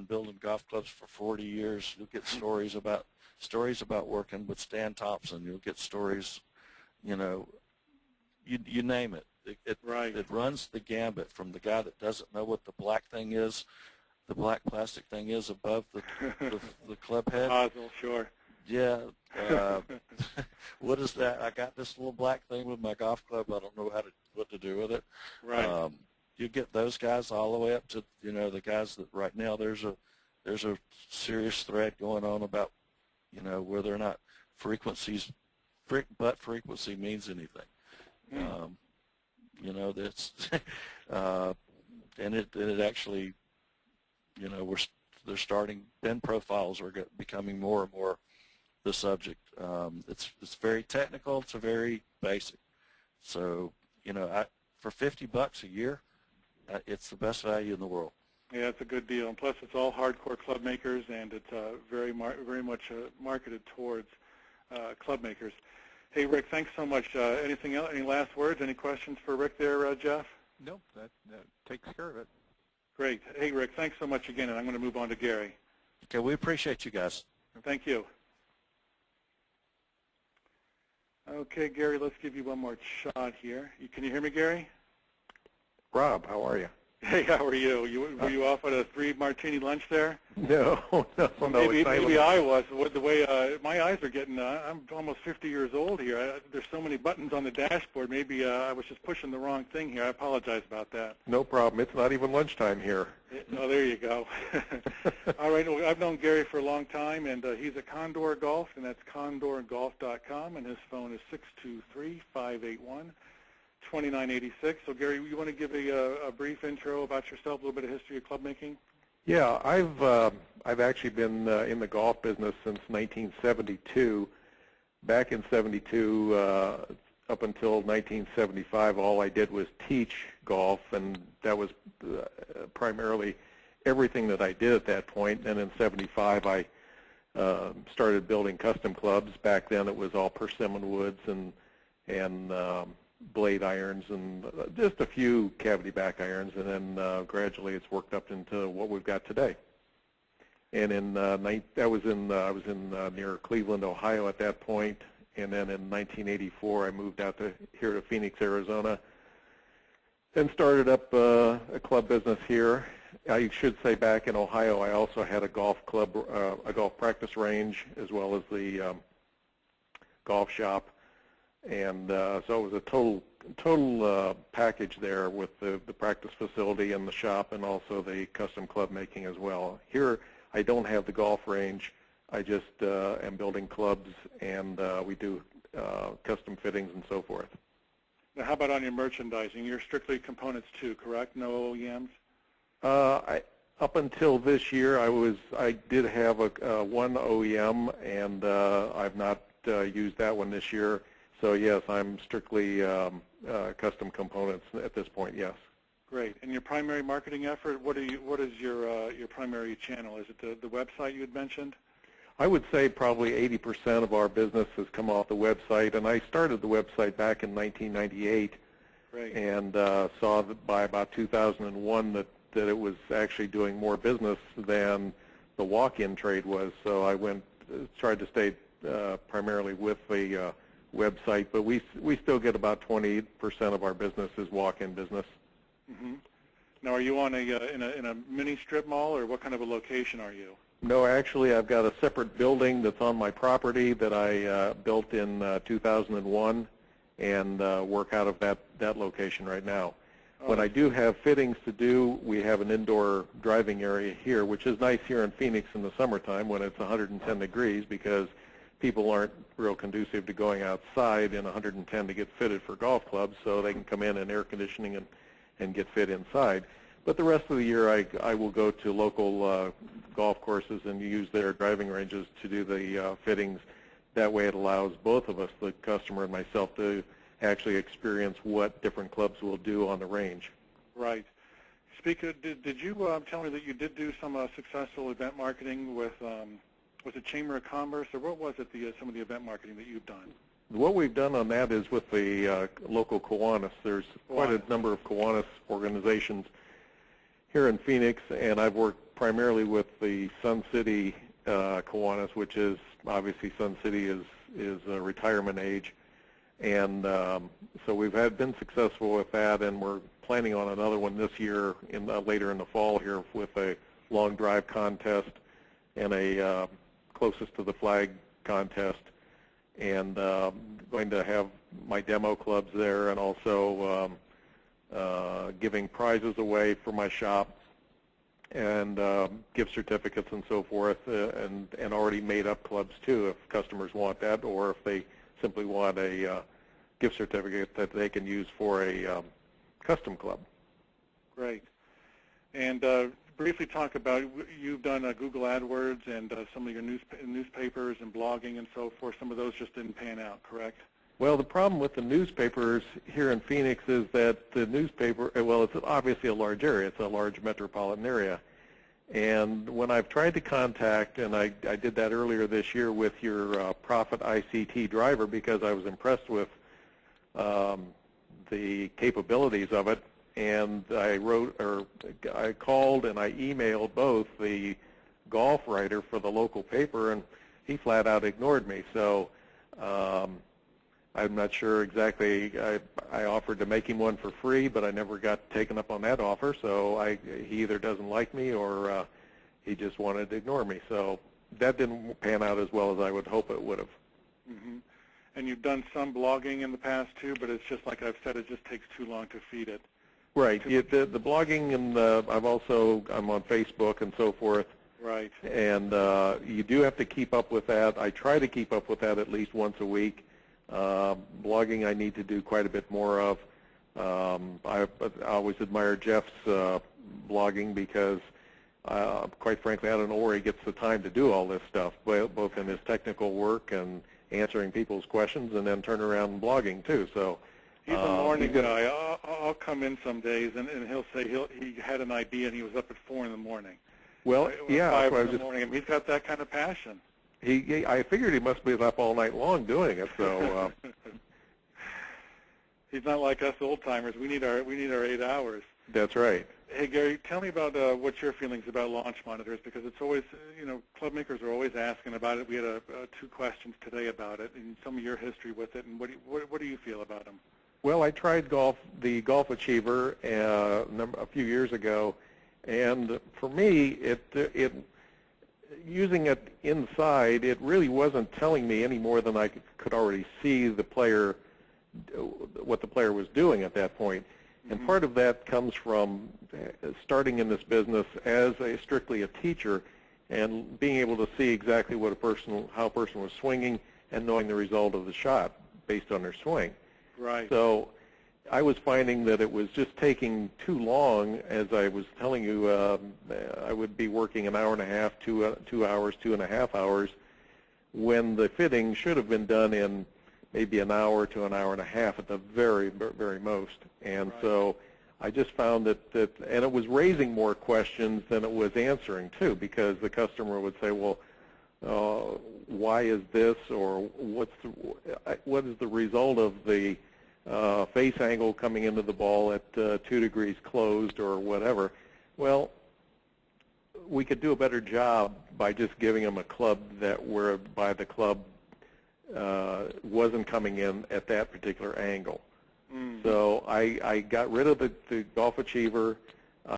been building golf clubs for 40 years. You'll get stories about working with Stan Thompson. You'll get stories, you know, you name it. It runs the gambit from the guy that doesn't know what the black thing is, the black plastic thing is above the club head. Hosel, sure. Yeah. What is that? I got this little black thing with my golf club. I don't know what to do with it. Right. You get those guys all the way up to, you know, the guys that right now there's a serious thread going on about, you know, whether or not frequency means anything. You know, that's and it actually, you know, they're starting, Ben profiles are becoming more and more the subject. It's very technical. It's a very basic. So, you know, for $50 a year, it's the best value in the world. Yeah, it's a good deal, and plus it's all hardcore club makers, and it's very much marketed towards club makers. Hey, Rick, thanks so much. Anything else? Any last words? Any questions for Rick there, Jeff? Nope, that takes care of it. Great. Hey, Rick, thanks so much again, and I'm going to move on to Gary. Okay, we appreciate you guys. Thank you. Okay, Gary, let's give you one more shot here. Can you hear me, Gary? Rob, how are you? Hey, how are you? Were you off at a 3-martini lunch there? No. Maybe I was. The way my eyes are getting, I'm almost 50 years old here. There's so many buttons on the dashboard. Maybe I was just pushing the wrong thing here. I apologize about that. No problem. It's not even lunchtime here. Oh, there you go. All right. Well, I've known Gary for a long time, and he's at Condor Golf, and that's condorgolf.com, and his phone is 623-581-2986. So, Gary, you want to give a brief intro about yourself, a little bit of history of club making? Yeah, I've actually been in the golf business since 1972. Back in '72, up until 1975, all I did was teach golf, and that was primarily everything that I did at that point. And in '75, I started building custom clubs. Back then, it was all persimmon woods and blade irons and just a few cavity back irons, and then gradually it's worked up into what we've got today. And I was in near Cleveland, Ohio at that point, and then in 1984 I moved out here to Phoenix, Arizona, and started up a club business here. I should say back in Ohio I also had a golf club, a golf practice range, as well as the golf shop. And so it was a total package there with the practice facility and the shop, and also the custom club making as well. Here I don't have the golf range. I just am building clubs, and we do custom fittings and so forth. Now, how about on your merchandising? You're strictly components too, correct? No OEMs? Up until this year, I did have one OEM, and I've not used that one this year. So yes, I'm strictly custom components at this point. Yes. Great. And your primary marketing effort, what is your primary channel? Is it the website you had mentioned? I would say probably 80% of our business has come off the website, and I started the website back in 1998. Great. And saw that by about 2001 that it was actually doing more business than the walk-in trade was. So I tried to stay primarily with the website, but we still get about 20% of our business is walk-in business. Mm-hmm. Now, are you on in a mini strip mall, or what kind of a location are you? No, actually, I've got a separate building that's on my property that I built in 2001, and work out of that location right now. Oh. When I do have fittings to do, we have an indoor driving area here, which is nice here in Phoenix in the summertime when it's 110 degrees, because people aren't real conducive to going outside in 110 to get fitted for golf clubs, so they can come in air conditioning and get fit inside. But the rest of the year, I will go to local golf courses and use their driving ranges to do the fittings. That way it allows both of us, the customer and myself, to actually experience what different clubs will do on the range. Right. Did you tell me that you did do some successful event marketing with was it Chamber of Commerce, or what was it, some of the event marketing that you've done? What we've done on that is with the local Kiwanis. There's quite a number of Kiwanis organizations here in Phoenix, and I've worked primarily with the Sun City Kiwanis, which is obviously Sun City is retirement age, and so we've been successful with that, and we're planning on another one this year later in the fall here with a long drive contest and a closest to the flag contest, and going to have my demo clubs there, and also giving prizes away for my shop, and gift certificates and so forth, and already made up clubs too if customers want that, or if they simply want a gift certificate that they can use for a custom club. Great. And briefly talk about, you've done Google AdWords and some of your newspapers and blogging and so forth. Some of those just didn't pan out, correct? Well, the problem with the newspapers here in Phoenix is that the newspaper, well, it's obviously a large area. It's a large metropolitan area. And when I've tried to contact, and I did that earlier this year with your Profit ICT driver because I was impressed with the capabilities of it, and I called and I emailed both the golf writer for the local paper, and he flat out ignored me. So I'm not sure exactly. I offered to make him one for free, but I never got taken up on that offer. So he either doesn't like me or he just wanted to ignore me. So that didn't pan out as well as I would hope it would have. Mm-hmm. And you've done some blogging in the past too, but it's just like I've said, it just takes too long to feed it. Right. The blogging, and I'm on Facebook and so forth. Right. And you do have to keep up with that. I try to keep up with that at least once a week. Blogging I need to do quite a bit more of. I always admire Jeff's blogging because, quite frankly, I don't know where he gets the time to do all this stuff, both in his technical work and answering people's questions, and then turn around and blogging too. So he's a morning guy. I'll come in some days, and he'll say he had an idea and he was up at 4 in the morning. Well, yeah, 5 in the morning. I mean, he's got that kind of passion. I figured he must be up all night long doing it. So he's not like us old timers. We need our 8 hours. That's right. Hey Gary, tell me about what's your feelings about launch monitors, because it's always, club makers are always asking about it. We had 2 questions today about it, and some of your history with it, and what do you feel about them? Well, I tried the Golf Achiever a few years ago, and for me, using it inside, it really wasn't telling me any more than I could already see what the player was doing at that point. And Mm-hmm. part of that comes from starting in this business as strictly a teacher and being able to see exactly how a person was swinging and knowing the result of the shot based on their swing. Right. So I was finding that it was just taking too long. As I was telling you, I would be working an hour and a half, 2 hours, 2.5 hours, when the fitting should have been done in maybe an hour to an hour and a half at the very, very most. And right. So I just found that and it was raising more questions than it was answering too, because the customer would say, well, why is this, or what is the result of the face angle coming into the ball at 2 degrees closed or whatever. Well, we could do a better job by just giving them a club whereby the club wasn't coming in at that particular angle. Mm. So I got rid of the Golf Achiever,